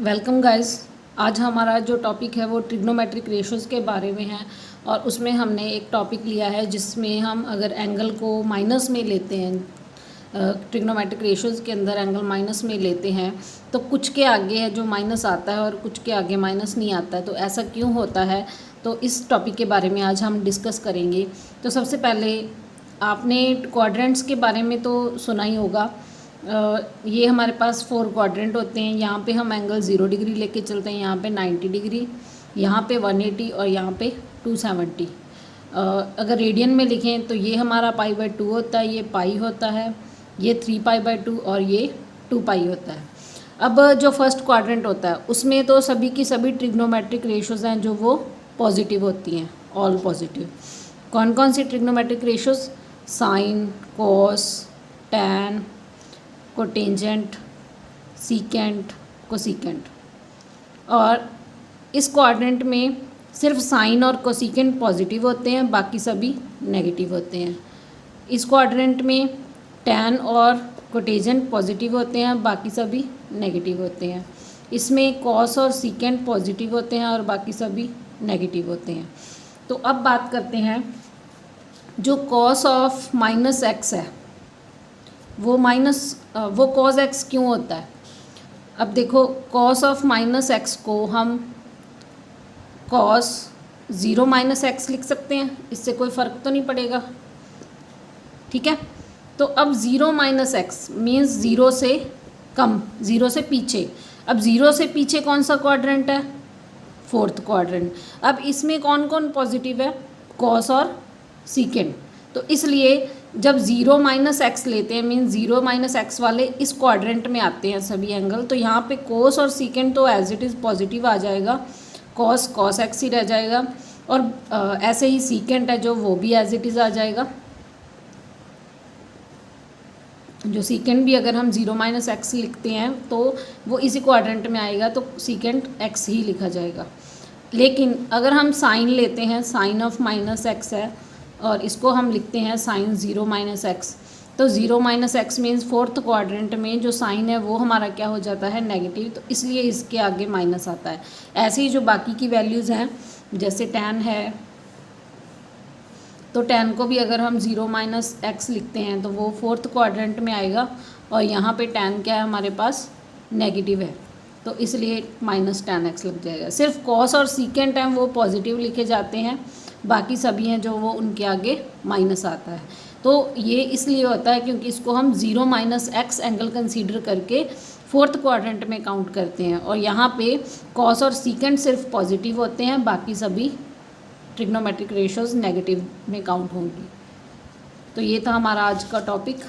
Welcome guys. आज हमारा जो टॉपिक है वो ट्रिग्नोमेट्रिक रेशोज़ के बारे में है और उसमें हमने एक टॉपिक लिया है जिसमें हम अगर एंगल को माइनस में लेते हैं, ट्रिग्नोमेट्रिक रेशोज़ के अंदर एंगल माइनस में लेते हैं तो कुछ के आगे है जो माइनस आता है और कुछ के आगे माइनस नहीं आता है। तो ऐसा क्यों होता है, तो इस टॉपिक के बारे में आज हम डिस्कस करेंगे। तो सबसे पहले आपने क्वाड्रेंट्स के बारे में तो सुना ही होगा। ये हमारे पास 4 क्वाड्रेंट होते हैं। यहाँ पे हम एंगल 0 डिग्री लेके चलते हैं, यहाँ पे 90 डिग्री, यहाँ पे 180 और यहाँ पे 270। अगर रेडियन में लिखें तो ये हमारा π/2 होता है, ये पाई होता है, ये 3π/2 और ये 2π होता है। अब जो फर्स्ट क्वाड्रेंट होता है उसमें तो सभी की सभी ट्रिग्नोमेट्रिक रेशोज़ हैं जो वो पॉजिटिव होती हैं, ऑल पॉजिटिव। कौन कौन सी trigonometric ratios? Sine, cos, tan, cotangent, secant, cosecant. और इस क्वाड्रेंट में सिर्फ साइन और कोसिकेंट पॉजिटिव होते हैं, बाकी सभी नेगेटिव होते हैं। इस क्वाड्रेंट में टैन और कोटेंजेंट पॉजिटिव होते हैं, बाकी सभी नेगेटिव होते हैं। इसमें कॉस और सीकेंट पॉजिटिव होते हैं और बाकी सभी नेगेटिव होते हैं। तो अब बात करते हैं जो कॉस ऑफ -x है वो कॉस x क्यों होता है। अब देखो, कॉस ऑफ -x को हम कॉस 0 - x लिख सकते हैं, इससे कोई फ़र्क तो नहीं पड़ेगा, ठीक है। तो अब 0 - x मीन्स 0 से कम, 0 से पीछे। अब 0 से पीछे कौन सा क्वाड्रेंट है? 4th quadrant. अब इसमें कौन कौन पॉजिटिव है? कॉस और सीकेंट। तो इसलिए जब 0 - x लेते हैं मीन्स 0 - x वाले इस क्वाड्रेंट में आते हैं सभी एंगल, तो यहाँ पे कोस और सीकेंट तो एज इट इज़ पॉजिटिव आ जाएगा, कॉस x ही रह जाएगा। और ऐसे ही सीकेंट है जो वो भी एज इट इज़ आ जाएगा। जो सीकेंट भी अगर हम 0 - x लिखते हैं तो वो इसी क्वाड्रेंट में आएगा, तो सीकेंट x ही लिखा जाएगा। लेकिन अगर हम साइन लेते हैं, साइन ऑफ -x है और इसको हम लिखते हैं साइन 0 - x, तो 0 - x मीन्स 4th क्वाड्रेंट में जो साइन है वो हमारा क्या हो जाता है? नेगेटिव। तो इसलिए इसके आगे माइनस आता है। ऐसे ही जो बाकी की वैल्यूज़ हैं, जैसे टैन है, तो टैन को भी अगर हम 0 - x लिखते हैं तो वो 4th क्वाड्रेंट में आएगा और यहाँ पे टैन क्या है हमारे पास? नेगेटिव है, तो इसलिए -tan x लग जाएगा। सिर्फ कॉस और सीकेंट हैं वो पॉजिटिव लिखे जाते हैं, बाकी सभी हैं जो वो उनके आगे माइनस आता है। तो ये इसलिए होता है क्योंकि इसको हम 0 - x एंगल कंसीडर करके 4th क्वाड्रेंट में काउंट करते हैं और यहाँ पे कॉस और सीकेंट सिर्फ पॉजिटिव होते हैं, बाकी सभी ट्रिग्नोमेट्रिक रेशोज़ नेगेटिव में काउंट होंगी। तो ये था हमारा आज का टॉपिक।